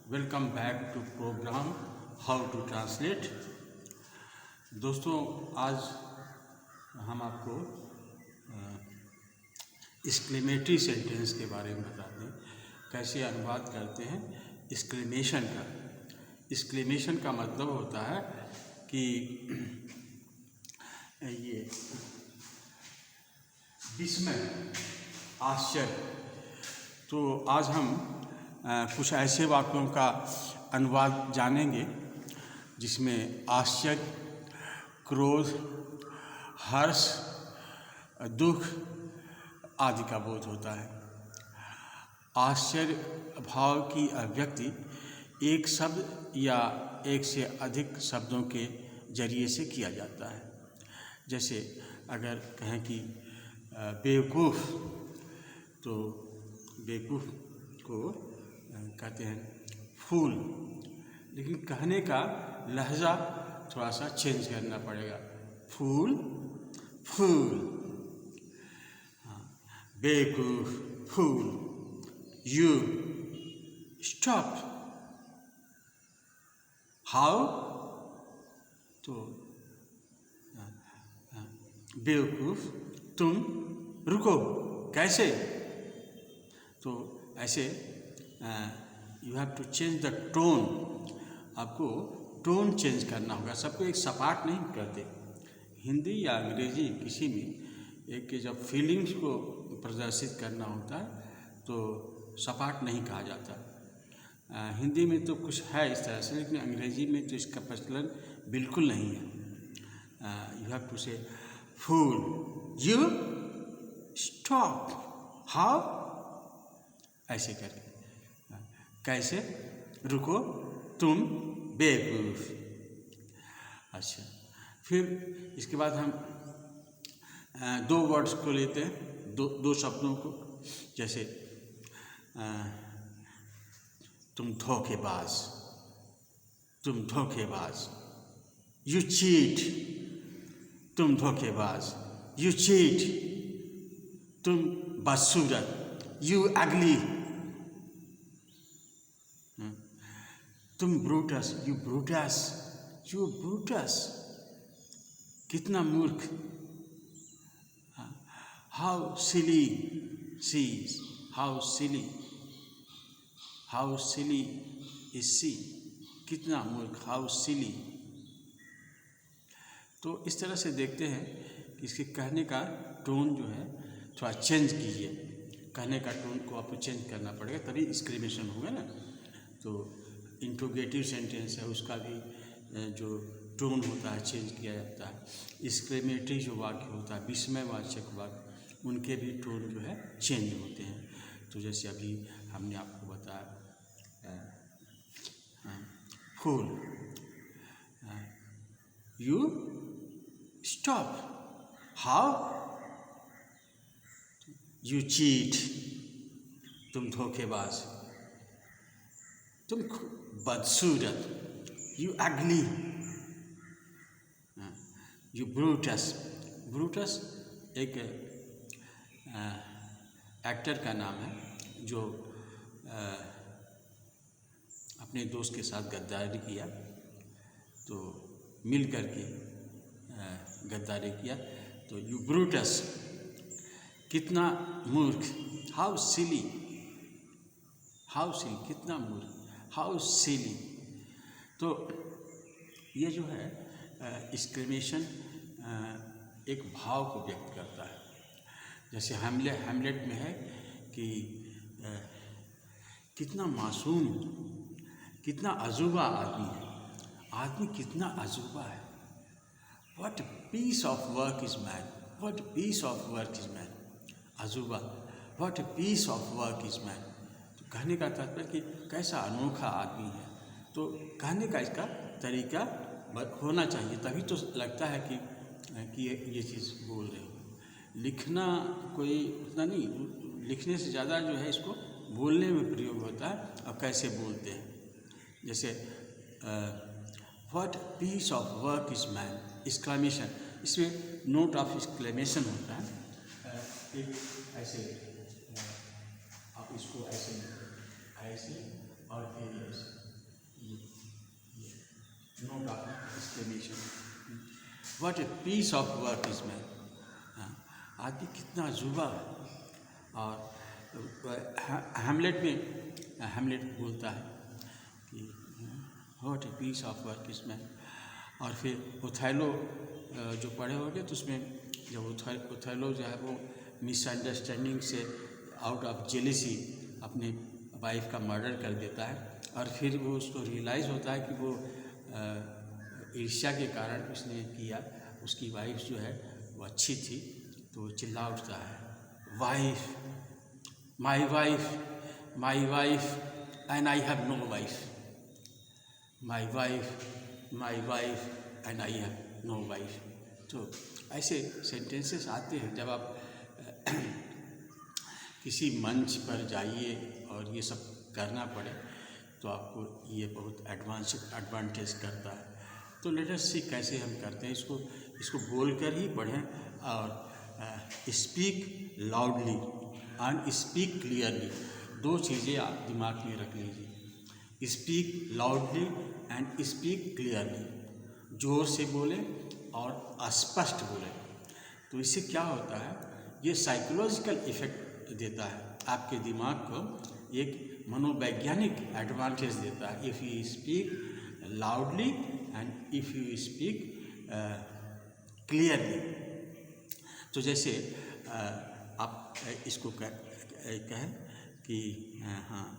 Welcome back to programme how to translate. दोस्तों, आज हम आपको एक्सक्लेमेटरी सेंटेंस के बारे में बताते हैं, कैसे अनुवाद करते हैं एक्सक्लेमेशन का। एक्सक्लेमेशन का मतलब होता है कि ये विस्मय, आश्चर्य। तो आज हम कुछ ऐसे वाक्यों का अनुवाद जानेंगे जिसमें आश्चर्य, क्रोध, हर्ष, दुख आदि का बोध होता है। आश्चर्य भाव की अभिव्यक्ति एक शब्द या एक से अधिक शब्दों के जरिए से किया जाता है। जैसे अगर कहें कि बेवकूफ़, तो बेवकूफ़ को कहते हैं फूल, लेकिन कहने का लहजा थोड़ा सा चेंज करना पड़ेगा। फूल, फूल, बेवकूफ़, फूल। You, stop. हाउ, तो बेवकूफ़, तुम रुको। कैसे? तो ऐसे you have to change the tone. आपको टोन चेंज करना होगा। सबको एक सपाट नहीं करते। हिंदी या अंग्रेजी किसी में एक के जब फीलिंग्स को प्रदर्शित करना होता है तो सपाट नहीं कहा जाता। हिंदी में तो कुछ है इस तरह से, लेकिन अंग्रेजी में तो इसका प्रचलन बिल्कुल नहीं है। यू हैव टू से फूल, यू, स्टॉप, हाउ, ऐसे करें। कैसे? रुको, तुम बेवकूफ़। अच्छा, फिर इसके बाद हम दो वर्ड्स को लेते हैं, दो शब्दों को। जैसे तुम धोखेबाज, तुम धोखेबाज। यू चीट, तुम धोखेबाज। यू चीट, तुम बदसूरत। यू अगली, तुम Brutus. You Brutus, you Brutus, कितना मूर्ख। How silly she, how silly, how silly is she, कितना मूर्ख, हाउ सिली। तो इस तरह से देखते हैं कि इसके कहने का टोन जो है थोड़ा चेंज कीजिए। कहने का टोन को आपको चेंज करना पड़ेगा, तभी एक्सक्लेमेशन होगा ना। तो इंट्रोगेटिव सेंटेंस है, उसका भी जो टोन होता है चेंज किया जाता है। एक्सक्लेमेटरी जो वाक्य होता है, विस्मयवाचक वाक्य, उनके भी टोन जो है चेंज होते हैं। तो जैसे अभी हमने आपको बताया fool, you stop. How, you cheat, तुम धोखेबाज। तुम बदसूरत, you ugly. You Brutus. Brutus एक एक्टर का नाम है जो अपने दोस्त के साथ गद्दारी किया, तो मिल करके गद्दारी किया। तो यू ब्रूटस, कितना मूर्ख। हाउ सिली, हाउ सिली, कितना मूर्ख, हाउ सिली। तो ये जो है एक्सक्लेमेशन एक भाव को व्यक्त करता है। जैसे हैमलेट में है कि कितना मासूम, कितना अजूबा आदमी है। आदमी कितना अजूबा है। What piece of work is man, what piece of work is man. अजूबा, what piece of work is man. तो कहने का तात्पर्य कि कैसा अनोखा आदमी है। तो कहने का इसका तरीका होना चाहिए, तभी तो लगता है कि ये चीज़ बोल रहे हो। लिखना कोई उतना नहीं, लिखने से ज़्यादा जो है इसको बोलने में प्रयोग होता है और कैसे बोलते हैं। जैसे what piece of work is man, exclamation, इसमें नोट ऑफ एक्सक्लेमेशन होता है। एक ऐसे आप इसको ऐसे ऐसे और failures, note of exclamation. What a piece of work is man. आदमी कितना जुबा है। और हैमलेट में हैमलेट बोलता है कि what a piece of work is man. और फिर ओथेलो जो पढ़े होंगे तो उसमें जब ओथेलो जो है वो मिसअंडरस्टैंडिंग से आउट ऑफ जेलिसी अपने वाइफ का मर्डर कर देता है, और फिर वो उसको रियलाइज़ होता है कि वो ईर्ष्या के कारण उसने किया। उसकी वाइफ जो है वो अच्छी थी, तो वो चिल्ला उठता है, wife, my wife, my wife and I have no wife, my wife and I have no wife. तो ऐसे सेंटेंसेस आते हैं जब आप किसी मंच पर जाइए और ये सब करना पड़े तो आपको ये बहुत एडवांटेज करता है। तो लेट अस सी कैसे हम करते हैं इसको बोलकर ही पढ़ें, और speak loudly and speak clearly. दो चीज़ें आप दिमाग में रख लीजिए, speak loudly and speak clearly. ज़ोर से बोलें और स्पष्ट बोलें। तो इससे क्या होता है, ये साइकोलॉजिकल इफ़ेक्ट देता है आपके दिमाग को, एक मनोवैज्ञानिक एडवांटेज देता है। If you speak loudly and if you speak clearly. तो जैसे आप इसको कहें कि हाँ,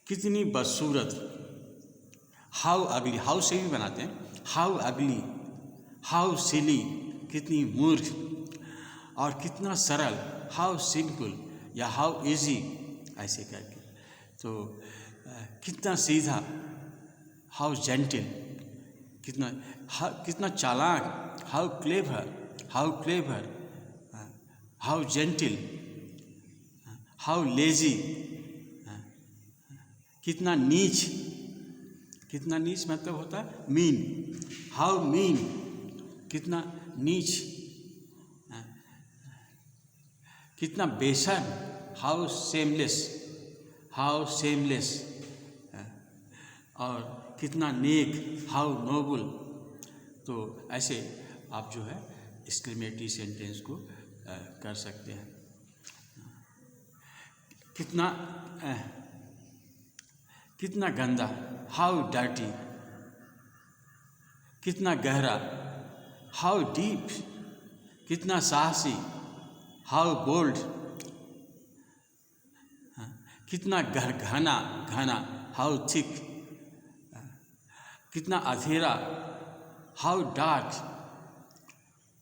कितनी बदसूरत, हाउ अगली, हाउ से भी बनाते हैं, हाउ अगली, हाउ सिली, कितनी मूर्ख, और कितना सरल, हाउ सिंपल या हाउ इजी, ऐसे करके। तो कितना सीधा, हाउ जेंटिल, कितना चालाक, how clever, how gentle, how lazy, कितना नीच, कितना नीच मतलब होता है मीन, हाउ मीन, कितना नीच, कितना बेशर्म, हाउ सेमलेस, और कितना नेक, हाउ नोबल। तो ऐसे आप जो है एक्सक्लेमेटरी सेंटेंस को कर सकते हैं। कितना गंदा, हाउ डर्टी, कितना गहरा, हाउ डीप, कितना साहसी, हाउ बोल्ड, कितना घना, हाउ थिक, कितना अंधेरा, हाउ डार्क।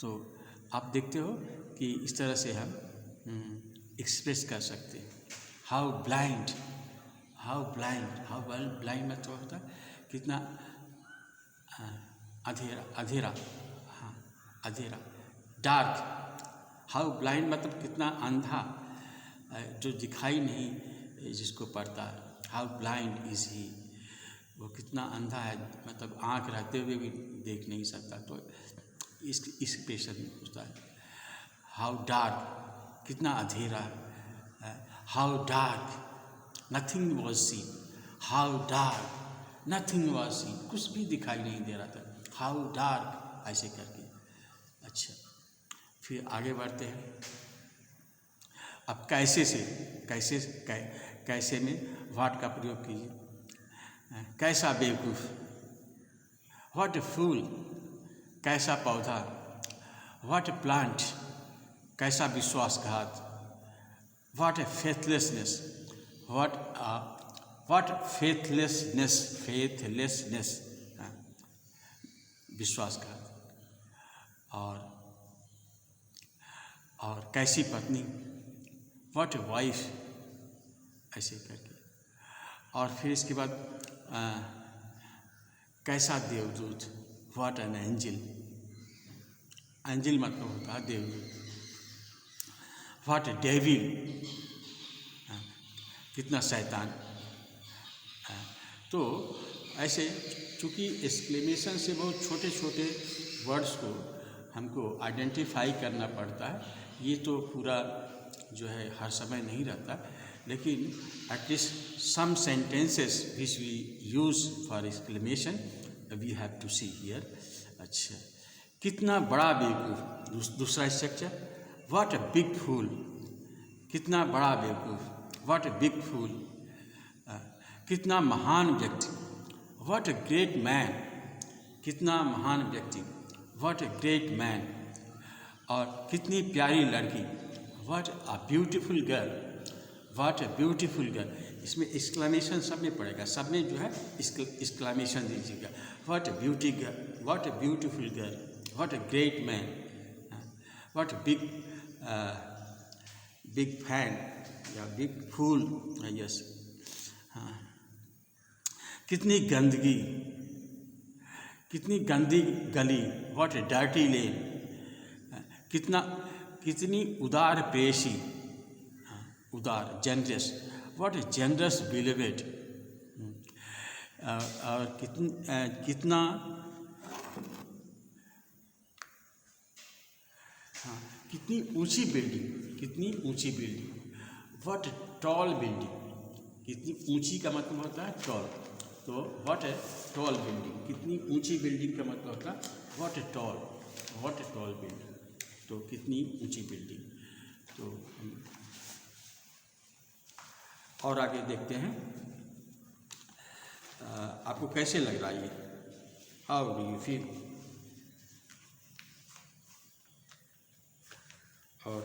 तो आप देखते हो कि इस तरह से हम एक्सप्रेस कर सकते हैं। हाउ ब्लाइंड मतलब होता है कितना अंधेरा, डार्क, हाउ ब्लाइंड मतलब कितना अंधा, जो दिखाई नहीं जिसको पड़ता है, हाउ ब्लाइंड इज ही, वो कितना अंधा है, मतलब आँख रहते हुए भी देख नहीं सकता। तो इस एक्सप्रेशन में होता है। हाउ डार्क, कितना अंधेरा, how dark nothing was seen, how dark nothing was seen, कुछ भी दिखाई नहीं दे रहा था, हाउ डार्क, ऐसे करके। अच्छा, फिर आगे बढ़ते हैं। अब कैसे में व्हाट का प्रयोग कीजिए। कैसा बेवकूफ़, व्हाट ए फूल, कैसा पौधा, व्हाट ए प्लांट, कैसा विश्वासघात, what A faithlessness, what faithlessness, विश्वासघात। और कैसी पत्नी, व्हाट ए वाइफ, ऐसे करके। और फिर इसके बाद कैसा देवदूत, व्हाट एन एंजल, एंजल मतलब होता है देवदूत। व्हाट ए डेविल, कितना शैतान। तो ऐसे चूँकि एक्सक्लेमेशन से बहुत छोटे छोटे वर्ड्स को हमको आइडेंटिफाई करना पड़ता है। ये तो पूरा जो है हर समय नहीं रहता, लेकिन at least some sentences which we use for exclamation we have to see here. अच्छा, कितना बड़ा बेवकूफ़, दूसरा structure, what a big fool, कितना बड़ा बेवकूफ़, व्हाट अ बिग फूल। कितना महान व्यक्ति, व्हाट अ ग्रेट मैन, कितना महान व्यक्ति, व्हाट अ ग्रेट मैन। और कितनी प्यारी लड़की, what a beautiful girl, what a beautiful girl. इसमें एक्सक्लेमेशन सब में पड़ेगा, सब में जो है एक्सक्लेमेशन दीजिएगा। What a beauty girl, what a beautiful girl, what a great man, what a big fan या बिग फूल। यस, हाँ। कितनी गंदगी, कितनी गंदी गली, व्हाट ए डर्टी लेन। कितनी उदार पेशी, उदार, जनरस, व्हाट ए जनरस बिलीवेड। और कितना कितनी ऊंची बिल्डिंग, कितनी ऊंची building, what a tall building. कितनी ऊंची का मतलब होता है टॉल, तो व्हाट ए टॉल बिल्डिंग, कितनी ऊंची बिल्डिंग का मतलब होता है व्हाट ए टॉल बिल्डिंग, तो कितनी ऊंची बिल्डिंग। तो और आगे देखते हैं आपको कैसे लग रहा है ये, हाउ डू यू फील। और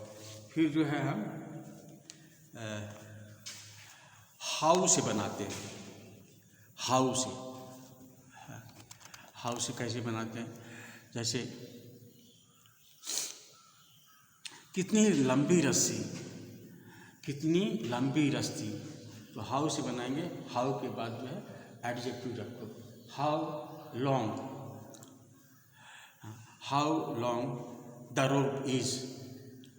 फिर जो है हम हाउ से बनाते हैं, हाउ से कैसे बनाते हैं, जैसे कितनी लंबी रस्सी, कितनी लंबी रस्सी, तो हाउ से बनाएंगे। हाउ के बाद जो है एडजेक्टिव रखो, how long the rope is,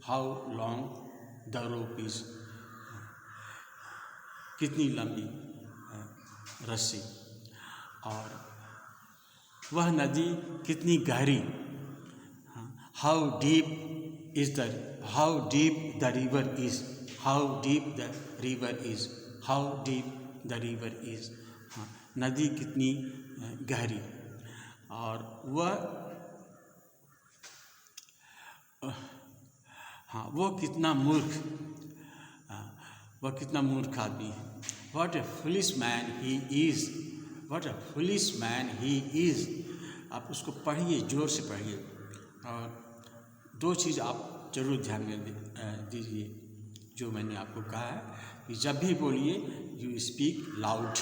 how long the rope is, कितनी लंबी रस्सी। और वह नदी कितनी गहरी, how deep the river is, how deep the river is, how deep the river is. हाँ, नदी कितनी गहरी। और वो कितना मूर्ख, वह कितना मूर्ख आदमी है। What A foolish man he is, what A foolish man he is. आप उसको पढ़िए, जोर से पढ़िए। और दो चीज़ आप जरूर ध्यान में दीजिए जो मैंने आपको कहा है कि जब भी बोलिए यू स्पीक लाउड,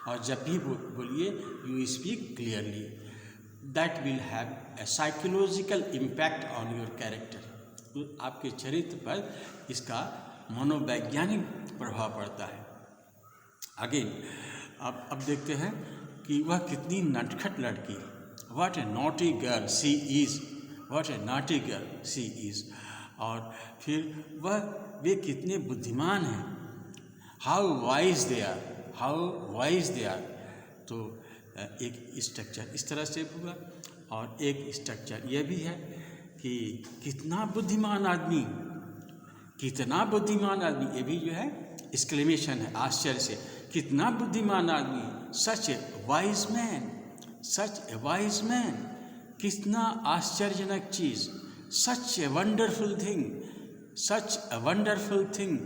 और जब भी बोलिए you speak clearly. That will have a psychological impact on your character. आपके चरित्र पर इसका मनोवैज्ञानिक प्रभाव पड़ता है। आगे अब देखते हैं कि वह कितनी नटखट लड़की, what a naughty girl she is, what a naughty girl she is. और फिर वे कितने बुद्धिमान हैं, how wise they are, how wise they are. तो एक स्ट्रक्चर इस तरह से होगा। और एक स्ट्रक्चर यह भी है कि कितना बुद्धिमान आदमी, कितना बुद्धिमान आदमी, ये भी जो है एक्सक्लेमेशन है आश्चर्य से, कितना बुद्धिमान आदमी, such a wise man, such a wise man, कितना आश्चर्यजनक चीज़, such a wonderful thing, such a wonderful thing.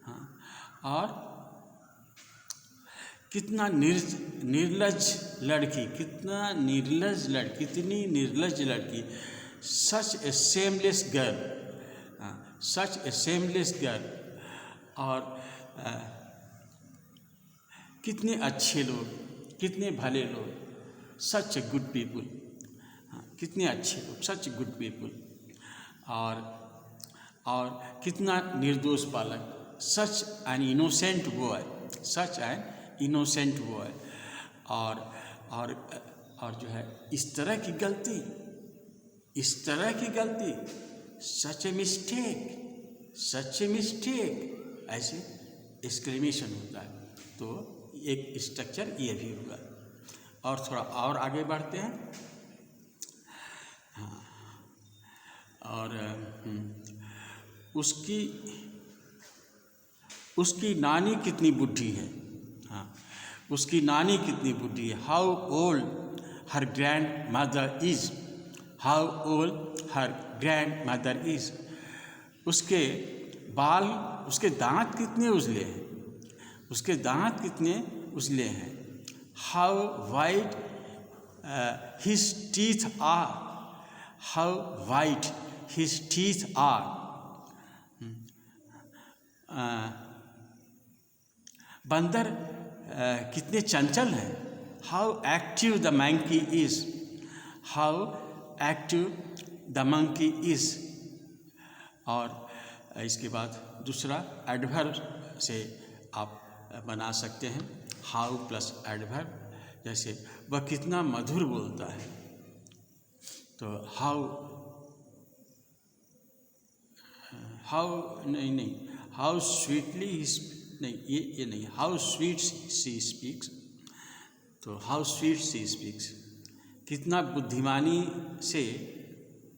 हाँ, और कितना निर्लज लड़की, कितना निर्लज लड़की, कितनी निर्लज लड़की, सच ए शेमलेस गर्ल, सच ए शेमलेस गर्ल। और कितने अच्छे लोग, कितने भले लोग, सच ए गुड पीपुल, कितने अच्छे लोग, सच गुड पीपुल। और कितना निर्दोष बालक, such an innocent boy, such an innocent boy. और जो है इस तरह की गलती, इस तरह की गलती, such a mistake, such a mistake, ऐसे एक्सक्लेमेशन होता है। तो एक स्ट्रक्चर ये भी होगा। और थोड़ा और आगे बढ़ते हैं। हाँ, और उसकी नानी कितनी बुढ़ी है। हाँ, उसकी नानी कितनी बुढ़ी है। How old her grand mother is. How old her grand mother is. उसके बाल, उसके दांत कितने उजले हैं। उसके दांत कितने उजले हैं। How white his teeth are. How white his teeth are. बंदर कितने चंचल हैं। How active the monkey is. How active the monkey is. और इसके बाद दूसरा एडवर्ब से आप बना सकते हैं हाउ प्लस एडवर्ब। जैसे वह कितना मधुर बोलता है, तो हाउ हाउ स्वीटली ये नहीं, हाउ स्वीट सी स्पीक्स। तो हाउ स्वीट सी स्पीक्स, कितना बुद्धिमानी से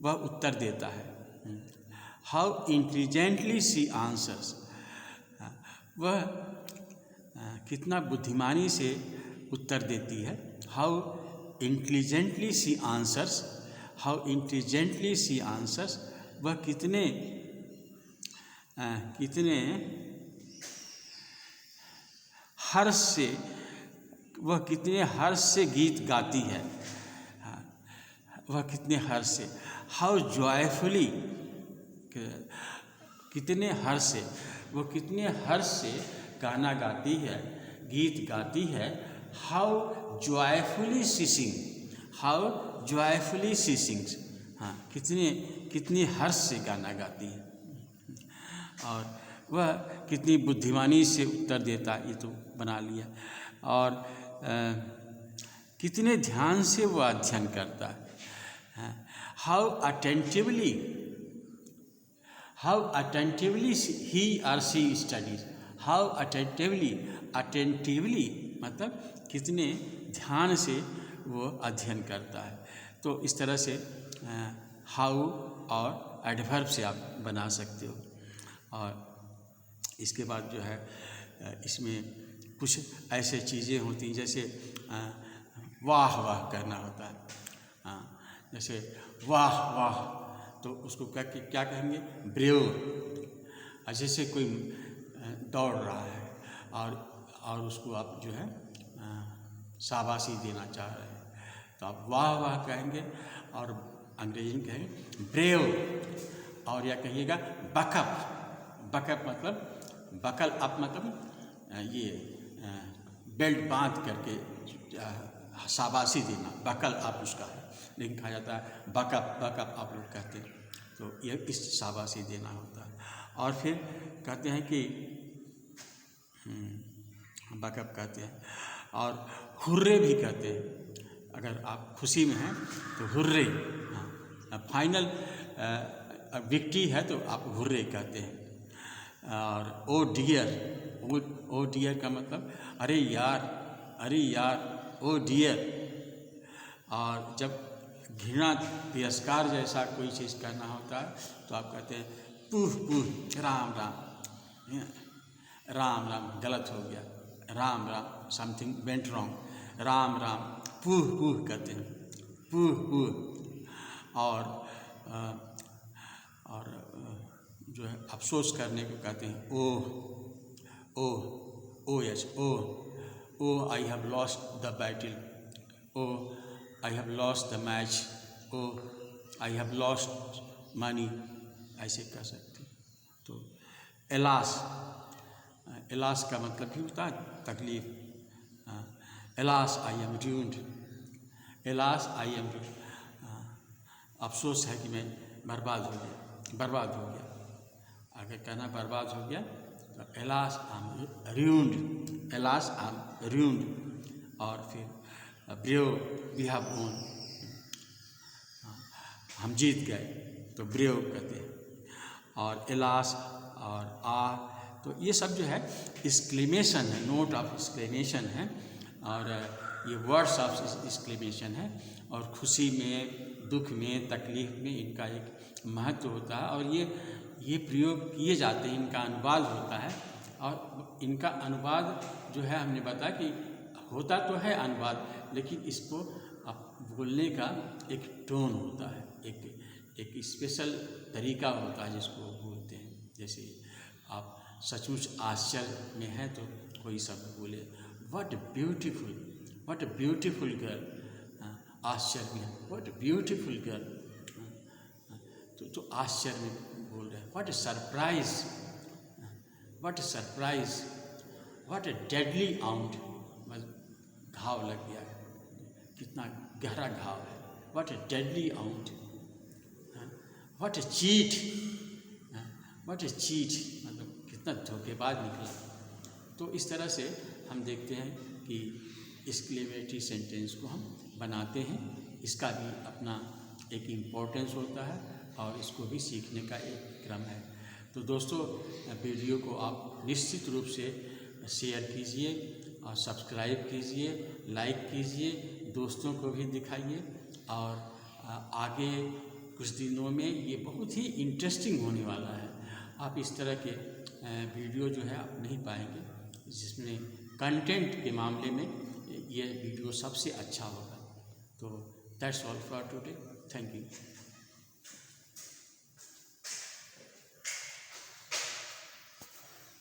वह उत्तर देता है। हाउ इंटेलिजेंटली सी आंसर्स, वह कितना बुद्धिमानी से उत्तर देती है। How intelligently she answers. How intelligently she answers, वह कितने हर्ष से, वह कितने हर्ष से गीत गाती है। वह कितने हर्ष से। हाउ जॉयफुली, कितने हर्ष से, वो कितने हर्ष से गाना गाती है, गीत गाती है। How joyfully she Singh. How joyfully she sings. हाँ, कितने हर्ष से गाना गाती है। और वह कितनी बुद्धिमानी से उत्तर देता, ये तो बना लिया। और कितने ध्यान से वह अध्ययन करता है। हाउ अटेंटिवली ही और सी स्टडीज। हाउ अटेंटिवली मतलब कितने ध्यान से वो अध्ययन करता है। तो इस तरह से हाउ और एडवर्ब से आप बना सकते हो। और इसके बाद जो है इसमें कुछ ऐसे चीज़ें होती हैं, जैसे वाह वाह करना होता है। जैसे वाह वाह, तो उसको क्या कहेंगे, ब्रेव। जैसे कोई दौड़ रहा है और उसको आप जो है शाबाशी देना चाह रहे हैं, तो आप वाह वाह कहेंगे। और अंग्रेजी में कहेंगे ब्रेव। और या कहिएगा बकअप। बकअप मतलब बकल अप, मतलब ये बेल्ट बांध करके शाबाशी देना, बकल अप उसका है, लेकिन कहा जाता है बकअप आप लोग कहते हैं। तो ये इस शाबाशी देना होता है। और फिर कहते हैं कि बकअप कहते हैं। और हुर्रे भी कहते हैं। अगर आप खुशी में हैं तो हुर्रे। हाँ, फाइनल विक्ट्री है तो आप हुर्रे कहते हैं। और ओ डियर का मतलब अरे यार ओ डियर। और जब घृणा तिरस्कार जैसा कोई चीज़ करना होता है तो आप कहते हैं पूह राम गलत हो गया, Ram something went wrong, Ram Pooh कहते हैं, पूह। और जो है अफसोस करने को कहते हैं oh I have lost the battle, oh I have lost the match, oh I have lost money, ऐसे कह सकते हैं। तो एलास का मतलब भी होता है तकलीफ। Alas I am doomed, alas I am, अफसोस है कि मैं बर्बाद हो गया। अगर कहना बर्बाद हो गया तो एलास आई एम र्यून्ड। और फिर ब्रेव वी हैव वोन, हम जीत गए तो ब्रेव कहते हैं। और एलास और तो ये सब जो है एक्सक्लेमेशन है, नोट ऑफ एक्सक्लेमेशन है। और ये वर्ड्स ऑफ एक्सक्लेमेशन है। और खुशी में, दुख में, तकलीफ में इनका एक महत्व होता है। और ये प्रयोग किए जाते हैं, इनका अनुवाद होता है। और इनका अनुवाद जो है हमने बताया कि होता तो है अनुवाद, लेकिन इसको बोलने का एक टोन होता है, एक स्पेशल तरीका होता है जिसको बोलते हैं। जैसे आप सचमुच आश्चर्य में हैं तो कोई शब्द बोले, व्हाट अ ब्यूटीफुल गर्ल, आश्चर्य में व्हाट अ ब्यूटीफुल गर्ल, तो आश्चर्य में बोल रहे हैं, what a surprise, what a deadly wound, घाव लग गया, कितना गहरा घाव है, what a deadly wound, what a cheat, मतलब कितना धोखेबाज निकला। तो इस तरह से हम देखते हैं कि एक्सक्लेमेटरी सेंटेंस को हम बनाते हैं। इसका भी अपना एक इम्पोर्टेंस होता है और इसको भी सीखने का एक क्रम है। तो दोस्तों, वीडियो को आप निश्चित रूप से शेयर कीजिए और सब्सक्राइब कीजिए, लाइक कीजिए, दोस्तों को भी दिखाइए। और आगे कुछ दिनों में ये बहुत ही इंटरेस्टिंग होने वाला है। आप इस तरह के वीडियो जो है आप नहीं पाएंगे, जिसमें कंटेंट के मामले में ये वीडियो सबसे अच्छा होगा। तो that's all for today, thank you.